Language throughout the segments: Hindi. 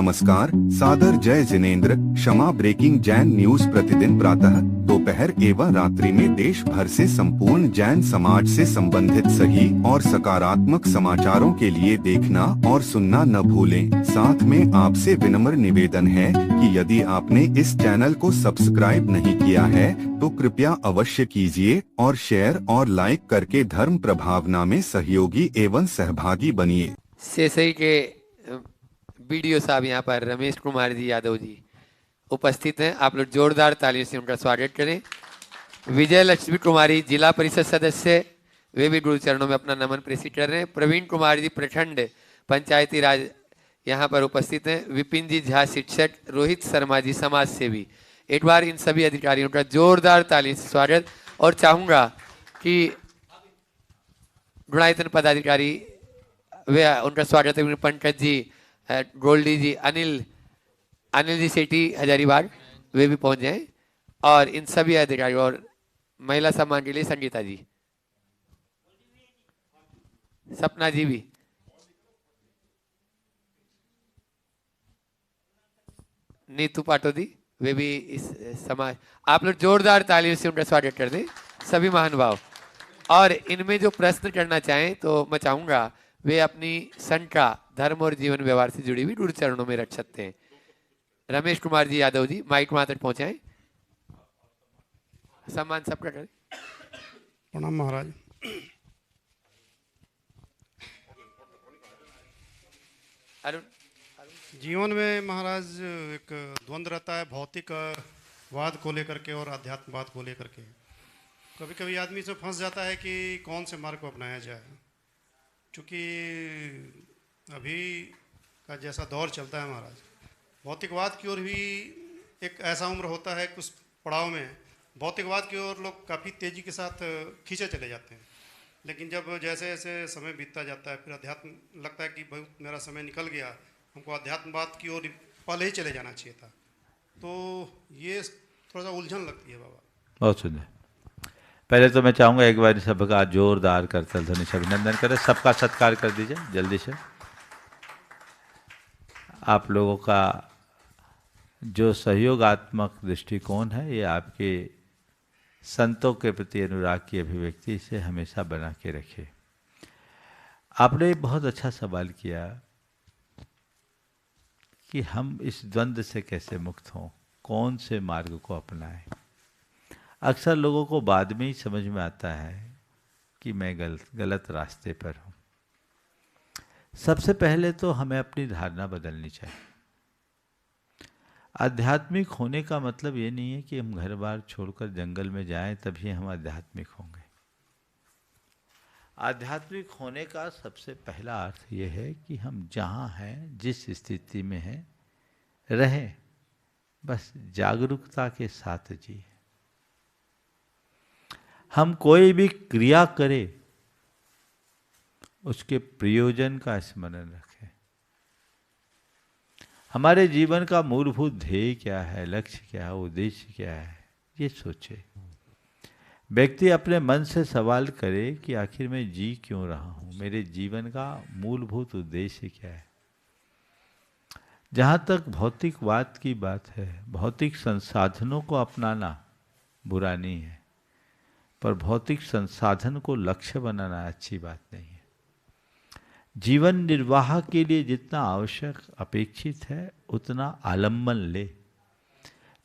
नमस्कार, सादर जय जिनेंद्र। क्षमा ब्रेकिंग जैन न्यूज प्रतिदिन प्रातः, दोपहर एवं रात्रि में देश भर से संपूर्ण जैन समाज से संबंधित सही और सकारात्मक समाचारों के लिए देखना और सुनना न भूलें। साथ में आपसे विनम्र निवेदन है कि यदि आपने इस चैनल को सब्सक्राइब नहीं किया है तो कृपया अवश्य कीजिए और शेयर और लाइक करके धर्म प्रभावना में सहयोगी एवं सहभागी बनिए। सेसई के बीडीओ साहब यहाँ पर रमेश कुमार जी यादव जी उपस्थित हैं। आप लोग जोरदार तालियों से उनका स्वागत करें। विजय लक्ष्मी कुमारी जिला परिषद सदस्य, वे भी गुरु चरणों में अपना नमन प्रेषित कर रहे हैं। प्रवीण कुमार जी प्रखंड पंचायती राज यहाँ पर उपस्थित हैं। विपिन जी झा शिक्षक, रोहित शर्मा जी समाज सेवी। एक बार इन सभी अधिकारियों का जोरदार तालियों से स्वागत। और चाहूँगा कि गुणायतन पदाधिकारी वे उनका स्वागत है। पंकज जी, गोल्डी जी, अनिल जी सेठी हजारीबाग, वे भी पहुंच जाएं। और इन सभी अधिकारियों और महिला सम्मान के लिए संगीता जी, सपना जी भी, नीतू पाटोदी, वे भी इस समाज। आप लोग जोरदार तालियों से उनका स्वागत कर दें, सभी महानुभाव। और इनमें जो प्रश्न करना चाहें तो मैं चाहूंगा वे अपनी शंका धर्म और जीवन व्यवहार से जुड़ी हुई गुरु चरणों में रख सकते हैं। रमेश कुमार जी यादव जी माइक वहां तक पहुंचाएं। सम्मान सबका करें। प्रणाम महाराज। अरुण, जीवन में महाराज एक द्वंद्व रहता है, भौतिकवाद को लेकर के और आध्यात्मवाद को लेकर के। कभी कभी आदमी से फंस जाता है कि कौन से मार्ग को अपनाया जाए। चूँकि अभी का जैसा दौर चलता है महाराज, भौतिकवाद की ओर भी एक ऐसा उम्र होता है कुछ पड़ाव में भौतिकवाद की ओर लोग काफ़ी तेज़ी के साथ खींचे चले जाते हैं। लेकिन जब जैसे जैसे समय बीतता जाता है फिर अध्यात्म लगता है कि बहुत मेरा समय निकल गया, हमको अध्यात्मवाद की ओर पहले ही चले जाना चाहिए था। तो ये थोड़ा सा उलझन लगती है बाबा। बहुत सुंदर। पहले तो मैं चाहूँगा एक बार सबका जोरदार करतल ध्वनि से अभिनंदन करें, सबका सत्कार कर दीजिए जल्दी से। आप लोगों का जो सहयोगात्मक दृष्टिकोण है ये आपके संतों के प्रति अनुराग की अभिव्यक्ति से हमेशा बना के रखे। आपने बहुत अच्छा सवाल किया कि हम इस द्वंद्व से कैसे मुक्त हों, कौन से मार्ग को अपनाएं। अक्सर लोगों को बाद में ही समझ में आता है कि मैं गलत रास्ते पर हूँ। सबसे पहले तो हमें अपनी धारणा बदलनी चाहिए। आध्यात्मिक होने का मतलब ये नहीं है कि हम घर बार छोड़कर जंगल में जाएं तभी हम आध्यात्मिक होंगे। आध्यात्मिक होने का सबसे पहला अर्थ ये है कि हम जहाँ हैं, जिस स्थिति में हैं, रहें, बस जागरूकता के साथ जिए। हम कोई भी क्रिया करें उसके प्रयोजन का स्मरण रखें। हमारे जीवन का मूलभूत ध्येय क्या है, लक्ष्य क्या है, उद्देश्य क्या है, ये सोचे। व्यक्ति अपने मन से सवाल करे कि आखिर मैं जी क्यों रहा हूँ, मेरे जीवन का मूलभूत उद्देश्य क्या है। जहाँ तक भौतिकवाद की बात है, भौतिक संसाधनों को अपनाना बुरा नहीं है, पर भौतिक संसाधन को लक्ष्य बनाना अच्छी बात नहीं है। जीवन निर्वाह के लिए जितना आवश्यक अपेक्षित है उतना आलम्बन ले,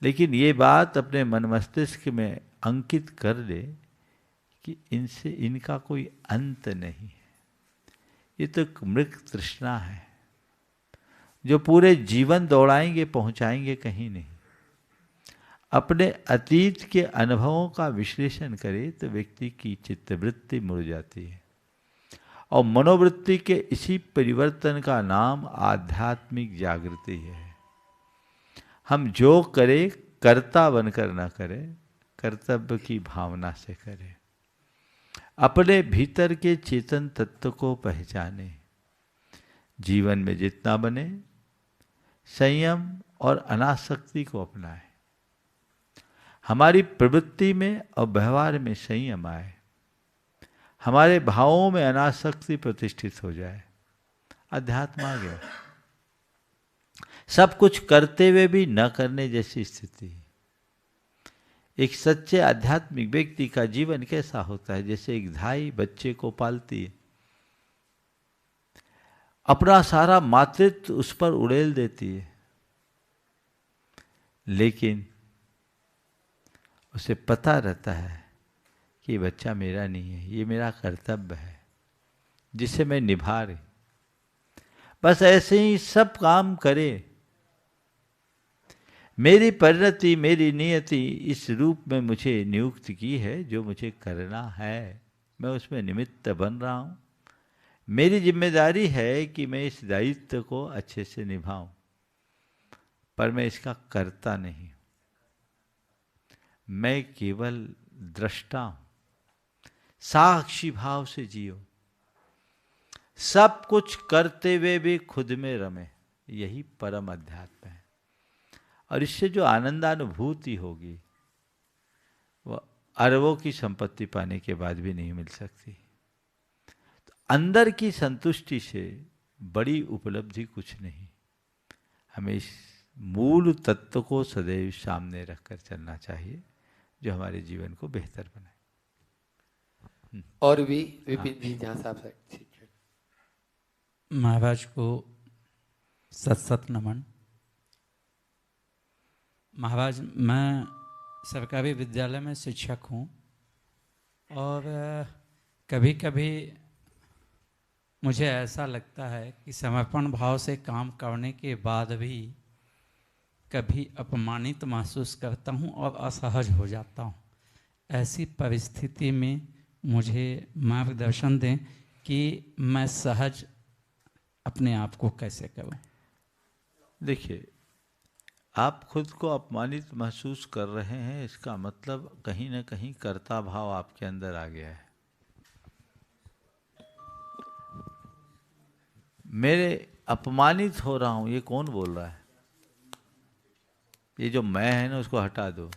लेकिन ये बात अपने मन मस्तिष्क में अंकित कर दे कि इनका कोई अंत नहीं है। ये तो एक मृग तृष्णा है जो पूरे जीवन दौड़ाएंगे, पहुंचाएंगे कहीं नहीं। अपने अतीत के अनुभवों का विश्लेषण करे तो व्यक्ति की चित्तवृत्ति मुड़ जाती है और मनोवृत्ति के इसी परिवर्तन का नाम आध्यात्मिक जागृति है। हम जो करें कर्ता बनकर ना करें, कर्तव्य की भावना से करें। अपने भीतर के चेतन तत्व को पहचाने। जीवन में जितना बने संयम और अनासक्ति को अपनाएं। हमारी प्रवृत्ति में और व्यवहार में संयम आए, हमारे भावों में अनासक्ति प्रतिष्ठित हो जाए, अध्यात्म आ गया। सब कुछ करते हुए भी न करने जैसी स्थिति। एक सच्चे आध्यात्मिक व्यक्ति का जीवन कैसा होता है? जैसे एक धाई बच्चे को पालती है, अपना सारा मातृत्व उस पर उड़ेल देती है, लेकिन उसे पता रहता है कि ये बच्चा मेरा नहीं है, ये मेरा कर्तव्य है जिसे मैं निभा रही। बस ऐसे ही सब काम करे। मेरी परिणति, मेरी नियति इस रूप में मुझे नियुक्त की है, जो मुझे करना है मैं उसमें निमित्त बन रहा हूँ। मेरी जिम्मेदारी है कि मैं इस दायित्व को अच्छे से निभाऊं, पर मैं इसका करता नहीं, मैं केवल दृष्टा हूं। साक्षी भाव से जियो, सब कुछ करते हुए भी खुद में रमे, यही परम अध्यात्म है। और इससे जो आनंदानुभूति होगी वह अरबों की संपत्ति पाने के बाद भी नहीं मिल सकती। तो अंदर की संतुष्टि से बड़ी उपलब्धि कुछ नहीं। हमें इस मूल तत्व को सदैव सामने रखकर चलना चाहिए, जो हमारे जीवन को बेहतर बनाए। और भी विपिन जी जहाँ साहब महाराज को सत सत नमन। महाराज, मैं सरकारी विद्यालय में शिक्षक हूँ और कभी कभी मुझे ऐसा लगता है कि समर्पण भाव से काम करने के बाद भी कभी अपमानित महसूस करता हूँ और असहज हो जाता हूँ। ऐसी परिस्थिति में मुझे मार्गदर्शन दें कि मैं सहज अपने आप को कैसे करूं। देखिए, आप खुद को अपमानित महसूस कर रहे हैं, इसका मतलब कहीं ना कहीं कर्ता भाव आपके अंदर आ गया है। मेरे अपमानित हो रहा हूं, ये कौन बोल रहा है? ये जो मैं है ना, उसको हटा दो।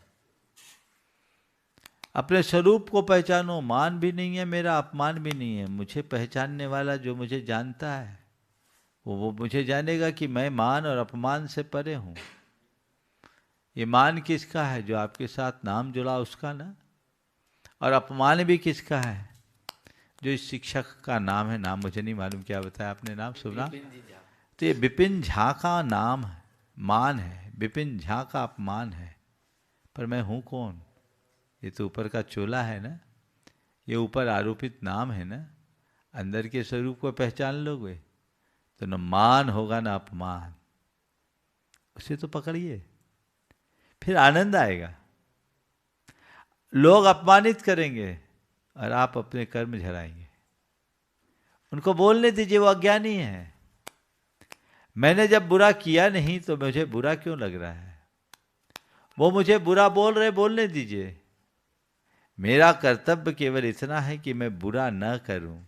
अपने स्वरूप को पहचानो। मान भी नहीं है मेरा, अपमान भी नहीं है। मुझे पहचानने वाला जो मुझे जानता है वो मुझे जानेगा कि मैं मान और अपमान से परे हूँ। ये मान किसका है? जो आपके साथ नाम जुड़ा उसका ना। और अपमान भी किसका है? जो इस शिक्षक का नाम है, नाम मुझे नहीं मालूम, क्या बताया आपने नाम? सुना? तो ये विपिन झा का नाम है, मान है। विपिन झा का अपमान है, पर मैं हूँ कौन? ये तो ऊपर का चोला है ना, ये ऊपर आरोपित नाम है ना। अंदर के स्वरूप को पहचान लोगे तो न मान होगा न अपमान। उसे तो पकड़िए, फिर आनंद आएगा। लोग अपमानित करेंगे और आप अपने कर्म झराएंगे। उनको बोलने दीजिए, वो अज्ञानी है। मैंने जब बुरा किया नहीं तो मुझे बुरा क्यों लग रहा है? वो मुझे बुरा बोल रहे, बोलने दीजिए। मेरा कर्तव्य केवल इतना है कि मैं बुरा न करूं,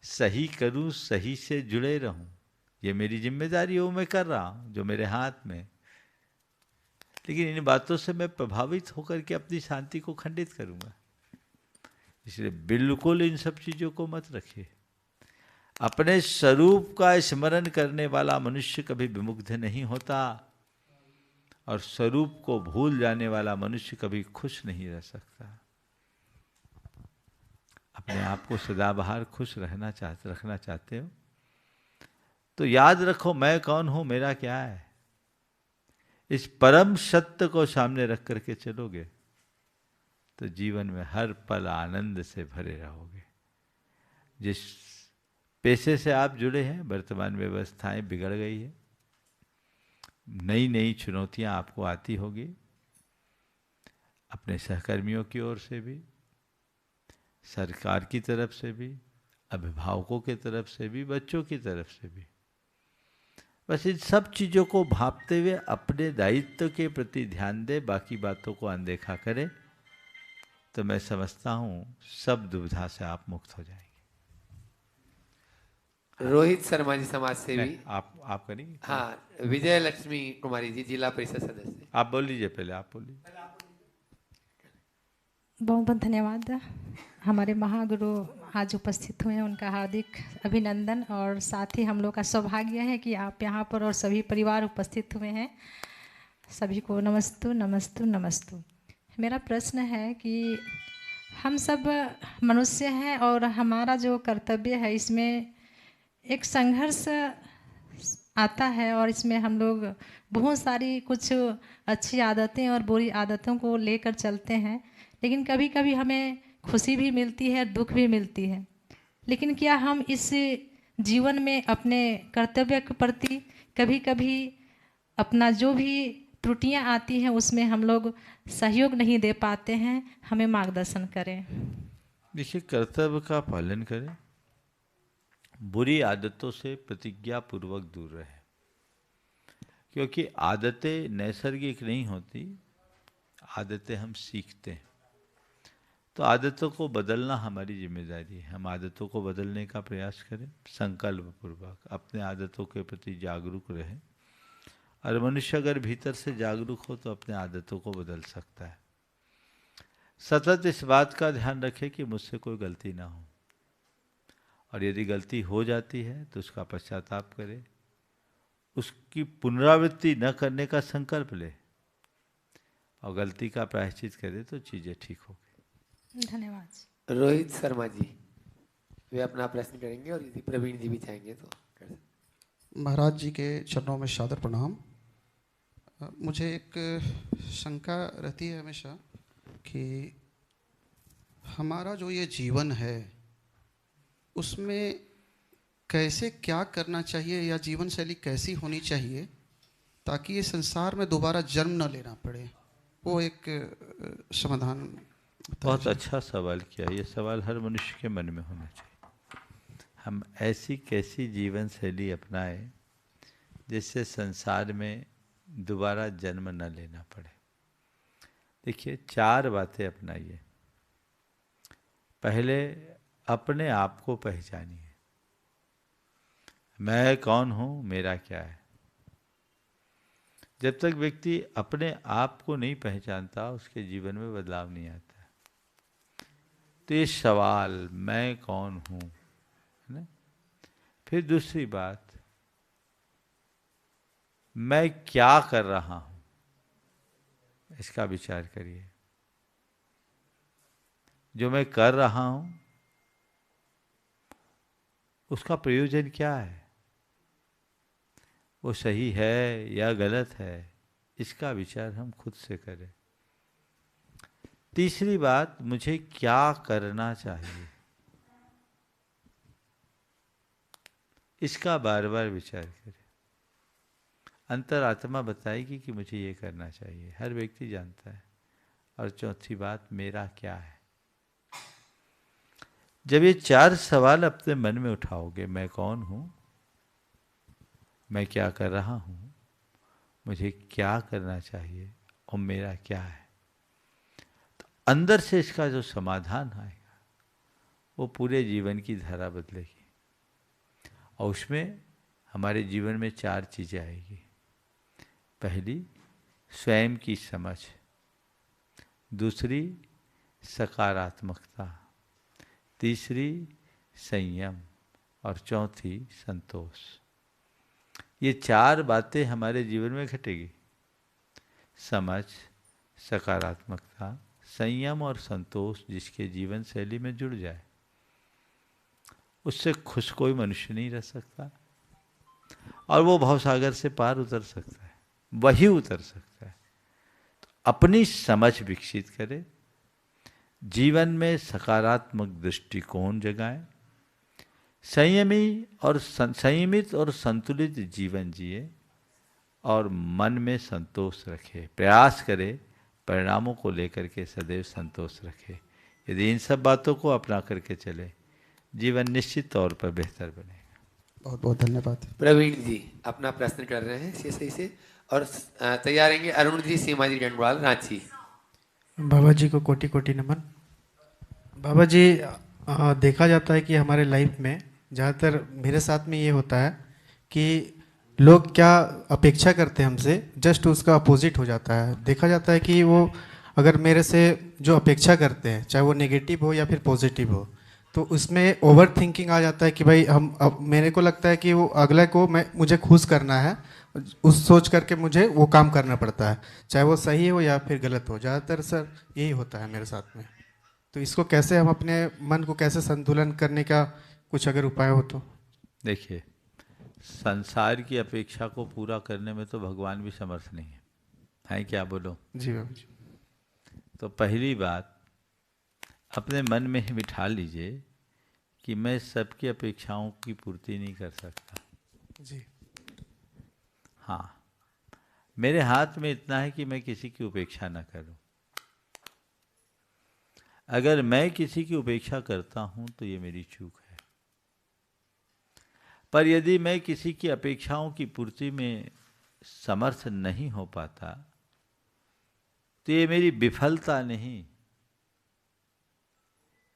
सही करूं, सही से जुड़े रहूं। ये मेरी जिम्मेदारी है, वो मैं कर रहा हूं जो मेरे हाथ में। लेकिन इन बातों से मैं प्रभावित होकर के अपनी शांति को खंडित करूंगा। इसलिए बिल्कुल इन सब चीजों को मत रखिए। अपने स्वरूप का स्मरण करने वाला मनुष्य कभी विमुग्ध नहीं होता, और स्वरूप को भूल जाने वाला मनुष्य कभी खुश नहीं रह सकता। अपने आप को सदाबहार खुश रखना चाहते हो तो याद रखो, मैं कौन हूं, मेरा क्या है। इस परम सत्य को सामने रख करके चलोगे तो जीवन में हर पल आनंद से भरे रहोगे। जिस पेशे से आप जुड़े हैं, वर्तमान व्यवस्थाएं बिगड़ गई है, नई नई चुनौतियां आपको आती होगी, अपने सहकर्मियों की ओर से भी, सरकार की तरफ से भी, अभिभावकों की तरफ से भी, बच्चों की तरफ से भी। बस इन सब चीज़ों को भांपते हुए अपने दायित्व के प्रति ध्यान दे, बाकी बातों को अनदेखा करे, तो मैं समझता हूँ सब दुविधा से आप मुक्त हो जाएंगे। रोहित शर्मा जी समाज सेवी। आप करेंगे? हाँ, विजय लक्ष्मी कुमारी जी जिला परिषद सदस्य। आप बोल लीजिए, पहले आप बोलिए। बहुत बहुत धन्यवाद। हमारे महागुरु आज उपस्थित हुए हैं, उनका हार्दिक अभिनंदन। और साथ ही हम लोग का सौभाग्य है कि आप यहाँ पर और सभी परिवार उपस्थित हुए हैं। सभी को नमस्तु नमस्तु नमस्तु। मेरा प्रश्न है कि हम सब मनुष्य हैं और हमारा जो कर्तव्य है इसमें एक संघर्ष आता है, और इसमें हम लोग बहुत सारी कुछ अच्छी आदतें और बुरी आदतों को लेकर चलते हैं। लेकिन कभी कभी हमें खुशी भी मिलती है, दुख भी मिलती है। लेकिन क्या हम इस जीवन में अपने कर्तव्य के प्रति कभी कभी अपना जो भी त्रुटियां आती हैं उसमें हम लोग सहयोग नहीं दे पाते हैं? हमें मार्गदर्शन करें। देखिए, कर्तव्य का पालन करें, बुरी आदतों से प्रतिज्ञा पूर्वक दूर रहे, क्योंकि आदतें नैसर्गिक नहीं होती, आदतें हम सीखते हैं। तो आदतों को बदलना हमारी जिम्मेदारी है। हम आदतों को बदलने का प्रयास करें, संकल्प पूर्वक अपने आदतों के प्रति जागरूक रहें। और मनुष्य अगर भीतर से जागरूक हो तो अपने आदतों को बदल सकता है। सतत इस बात का ध्यान रखें कि मुझसे कोई गलती ना हो, और यदि गलती हो जाती है तो उसका पश्चाताप करें, उसकी पुनरावृत्ति न करने का संकल्प ले, और गलती का प्रायश्चित करें तो चीज़ें ठीक होगी। धन्यवाद। रोहित शर्मा जी वे अपना प्रश्न करेंगे, और यदि प्रवीण जी भी चाहेंगे तो कर सकते। महाराज जी के चरणों में सादर प्रणाम। मुझे एक शंका रहती है हमेशा कि हमारा जो ये जीवन है उसमें कैसे क्या करना चाहिए, या जीवन शैली कैसी होनी चाहिए ताकि ये संसार में दोबारा जन्म न लेना पड़े, वो एक समाधान। बहुत अच्छा सवाल किया। ये सवाल हर मनुष्य के मन में होना चाहिए। हम ऐसी कैसी जीवन शैली अपनाएं जिससे संसार में दोबारा जन्म न लेना पड़े। देखिए, 4 बातें अपनाइए। पहले अपने आप को पहचानिए। मैं कौन हूँ, मेरा क्या है। जब तक व्यक्ति अपने आप को नहीं पहचानता उसके जीवन में बदलाव नहीं आता। तो ये सवाल, मैं कौन हूँ, है ना। फिर दूसरी बात, मैं क्या कर रहा हूँ, इसका विचार करिए। जो मैं कर रहा हूँ उसका प्रयोजन क्या है, वो सही है या गलत है, इसका विचार हम खुद से करें। तीसरी बात, मुझे क्या करना चाहिए, इसका बार बार विचार करें। अंतरात्मा बताएगी कि मुझे ये करना चाहिए, हर व्यक्ति जानता है। और चौथी बात, मेरा क्या है। जब ये 4 सवाल अपने मन में उठाओगे, मैं कौन हूँ, मैं क्या कर रहा हूँ, मुझे क्या करना चाहिए और मेरा क्या है, तो अंदर से इसका जो समाधान आएगा वो पूरे जीवन की धारा बदलेगी। और उसमें हमारे जीवन में 4 चीज़ें आएगी। पहली, स्वयं की समझ। दूसरी, सकारात्मकता। तीसरी, संयम। और चौथी, संतोष। ये 4 बातें हमारे जीवन में घटेगी। समझ, सकारात्मकता, संयम और संतोष जिसके जीवन शैली में जुड़ जाए, उससे खुश कोई मनुष्य नहीं रह सकता, और वो भवसागर से पार उतर सकता है, वही उतर सकता है। तो अपनी समझ विकसित करें, जीवन में सकारात्मक दृष्टिकोण जगाएं, संयमित और संतुलित जीवन जिए, और मन में संतोष रखे। प्रयास करें परिणामों को लेकर के सदैव संतोष रखे। यदि इन सब बातों को अपना करके चले, जीवन निश्चित तौर पर बेहतर बनेगा। बहुत बहुत धन्यवाद। प्रवीण जी अपना प्रश्न कर रहे हैं सही से, और तैयार रहेंगे अरुण जी, सीमा जी डंडवाल, रांची। बाबा जी को कोटि कोटि नमन। बाबा जी, देखा जाता है कि हमारे लाइफ में ज़्यादातर मेरे साथ में ये होता है कि लोग क्या अपेक्षा करते हैं हमसे, जस्ट उसका अपोजिट हो जाता है। देखा जाता है कि वो अगर मेरे से जो अपेक्षा करते हैं, चाहे वो नेगेटिव हो या फिर पॉजिटिव हो, तो उसमें ओवर थिंकिंग आ जाता है कि भाई हम, अब मेरे को लगता है कि वो अगले को मुझे खुश करना है, उस सोच करके मुझे वो काम करना पड़ता है, चाहे वो सही हो या फिर गलत हो। ज़्यादातर सर यही होता है मेरे साथ में। तो इसको कैसे हम अपने मन को कैसे संतुलन करने का कुछ अगर उपाय हो तो। देखिए, संसार की अपेक्षा को पूरा करने में तो भगवान भी समर्थ नहीं है क्या बोलो? जी बाबा जी। तो पहली बात अपने मन में ही बिठा लीजिए कि मैं सबकी अपेक्षाओं की पूर्ति नहीं कर सकता। जी। हाँ, मेरे हाथ में इतना है कि मैं किसी की उपेक्षा न करूं। अगर मैं किसी की उपेक्षा करता हूं तो ये मेरी चूक है, पर यदि मैं किसी की अपेक्षाओं की पूर्ति में समर्थ नहीं हो पाता तो ये मेरी विफलता नहीं,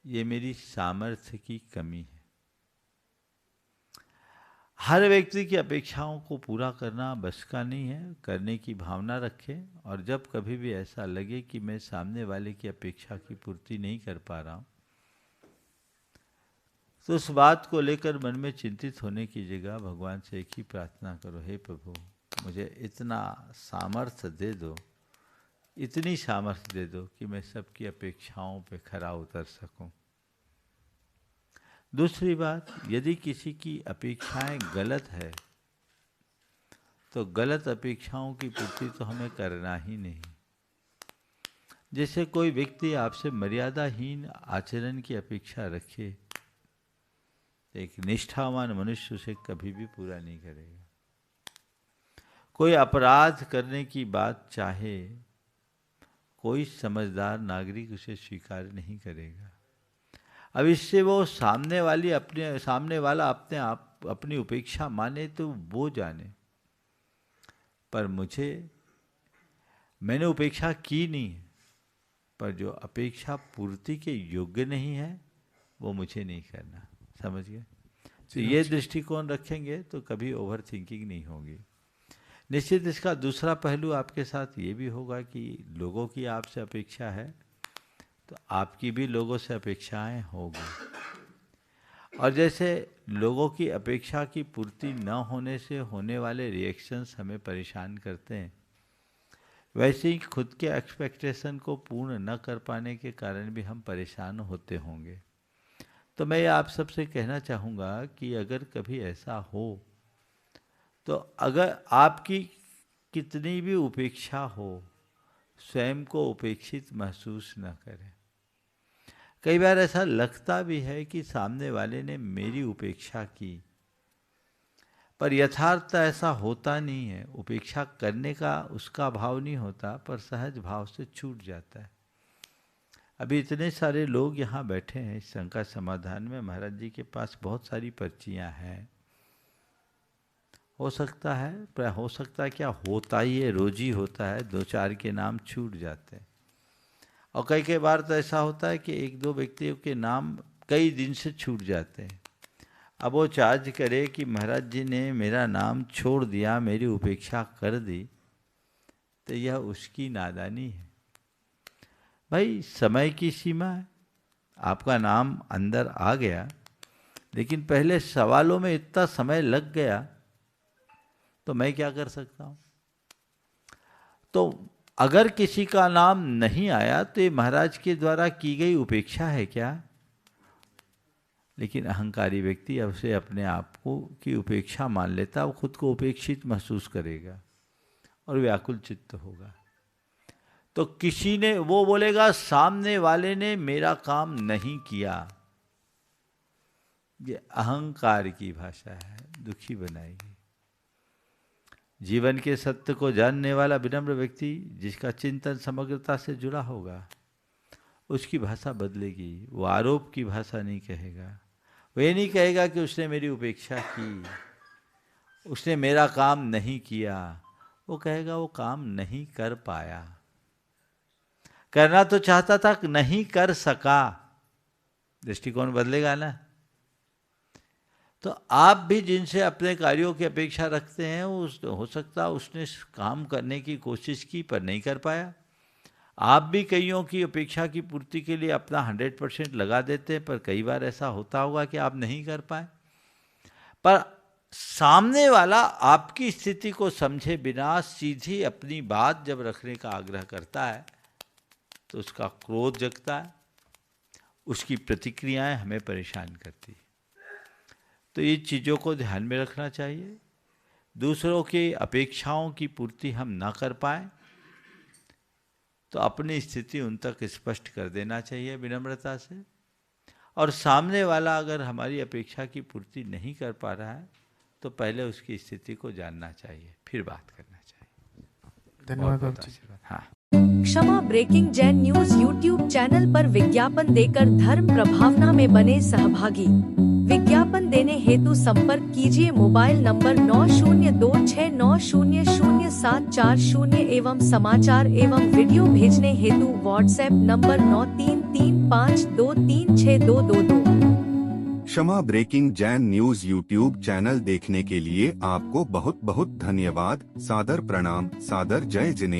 ये मेरी सामर्थ्य की कमी है। हर व्यक्ति की अपेक्षाओं को पूरा करना बस का नहीं है, करने की भावना रखें, और जब कभी भी ऐसा लगे कि मैं सामने वाले की अपेक्षा की पूर्ति नहीं कर पा रहा हूं, तो उस बात को लेकर मन में चिंतित होने की जगह भगवान से एक ही प्रार्थना करो, हे प्रभु मुझे इतना सामर्थ्य दे दो, इतनी सामर्थ्य दे दो कि मैं सबकी अपेक्षाओं पे खरा उतर सकूं। दूसरी बात, यदि किसी की अपेक्षाएं गलत है तो गलत अपेक्षाओं की पूर्ति तो हमें करना ही नहीं। जैसे कोई व्यक्ति आपसे मर्यादाहीन आचरण की अपेक्षा रखे तो एक निष्ठावान मनुष्य उसे कभी भी पूरा नहीं करेगा। कोई अपराध करने की बात चाहे, कोई समझदार नागरिक उसे स्वीकार नहीं करेगा। अब इससे वो सामने वाला अपने आप अपनी उपेक्षा माने तो वो जाने, पर मैंने उपेक्षा की नहीं, पर जो अपेक्षा पूर्ति के योग्य नहीं है वो मुझे नहीं करना। समझ गए? तो ये दृष्टिकोण रखेंगे तो कभी ओवर थिंकिंग नहीं होगी। निश्चित इसका दूसरा पहलू आपके साथ ये भी होगा कि लोगों की आपसे अपेक्षा है तो आपकी भी लोगों से अपेक्षाएं होगी, और जैसे लोगों की अपेक्षा की पूर्ति न होने से होने वाले रिएक्शंस हमें परेशान करते हैं, वैसे ही खुद के एक्सपेक्टेशन को पूर्ण न कर पाने के कारण भी हम परेशान होते होंगे। तो मैं आप सबसे कहना चाहूँगा कि अगर कभी ऐसा हो तो अगर आपकी कितनी भी उपेक्षा हो, स्वयं को उपेक्षित महसूस न करें। कई बार ऐसा लगता भी है कि सामने वाले ने मेरी उपेक्षा की, पर यथार्थ ऐसा होता नहीं है। उपेक्षा करने का उसका भाव नहीं होता, पर सहज भाव से छूट जाता है। अभी इतने सारे लोग यहाँ बैठे हैं इस शंका समाधान में, महाराज जी के पास बहुत सारी पर्चियाँ हैं। हो सकता है क्या होता ही है, रोज ही होता है, दो चार के नाम छूट जाते हैं। और कई बार तो ऐसा होता है कि एक दो व्यक्तियों के नाम कई दिन से छूट जाते हैं। अब वो चार्ज करे कि महाराज जी ने मेरा नाम छोड़ दिया, मेरी उपेक्षा कर दी, तो यह उसकी नादानी है। भाई समय की सीमा है, आपका नाम अंदर आ गया, लेकिन पहले सवालों में इतना समय लग गया तो मैं क्या कर सकता हूँ? तो अगर किसी का नाम नहीं आया तो ये महाराज के द्वारा की गई उपेक्षा है क्या? लेकिन अहंकारी व्यक्ति अब से अपने आप को की उपेक्षा मान लेता, वो खुद को उपेक्षित महसूस करेगा और व्याकुल चित्त होगा। तो किसी ने, वो बोलेगा सामने वाले ने मेरा काम नहीं किया। ये अहंकार की भाषा है, दुखी बनाएगी। जीवन के सत्य को जानने वाला विनम्र व्यक्ति, जिसका चिंतन समग्रता से जुड़ा होगा, उसकी भाषा बदलेगी। वो आरोप की भाषा नहीं कहेगा। वो ये नहीं कहेगा कि उसने मेरी उपेक्षा की, उसने मेरा काम नहीं किया। वो कहेगा वो काम नहीं कर पाया, करना तो चाहता था, नहीं कर सका। दृष्टिकोण बदलेगा ना। तो आप भी जिनसे अपने कार्यों की अपेक्षा रखते हैं, हो सकता उसने काम करने की कोशिश की पर नहीं कर पाया। आप भी कईयों की अपेक्षा की पूर्ति के लिए अपना 100% लगा देते हैं, पर कई बार ऐसा होता होगा कि आप नहीं कर पाए। पर सामने वाला आपकी स्थिति को समझे बिना सीधी अपनी बात जब रखने का आग्रह करता है तो उसका क्रोध जगता है, उसकी प्रतिक्रियाएं हमें परेशान करती है। तो ये चीज़ों को ध्यान में रखना चाहिए। दूसरों की अपेक्षाओं की पूर्ति हम ना कर पाए तो अपनी स्थिति उन तक स्पष्ट कर देना चाहिए विनम्रता से, और सामने वाला अगर हमारी अपेक्षा की पूर्ति नहीं कर पा रहा है तो पहले उसकी स्थिति को जानना चाहिए, फिर बात करना चाहिए। धन्यवाद बहुत बाबू जी। आशीर्वाद। हाँ। Kshama breaking Jain news YouTube channel पर विज्ञापन देकर धर्म प्रभावना में बने सहभागी। विज्ञापन देने हेतु संपर्क कीजिए मोबाइल नंबर 9026900740 एवं समाचार एवं वीडियो भेजने हेतु WhatsApp number 9335236222। Kshama breaking Jain news YouTube channel देखने के लिए आपको बहुत बहुत धन्यवाद। सादर प्रणाम, सादर जय जिनेंद्र।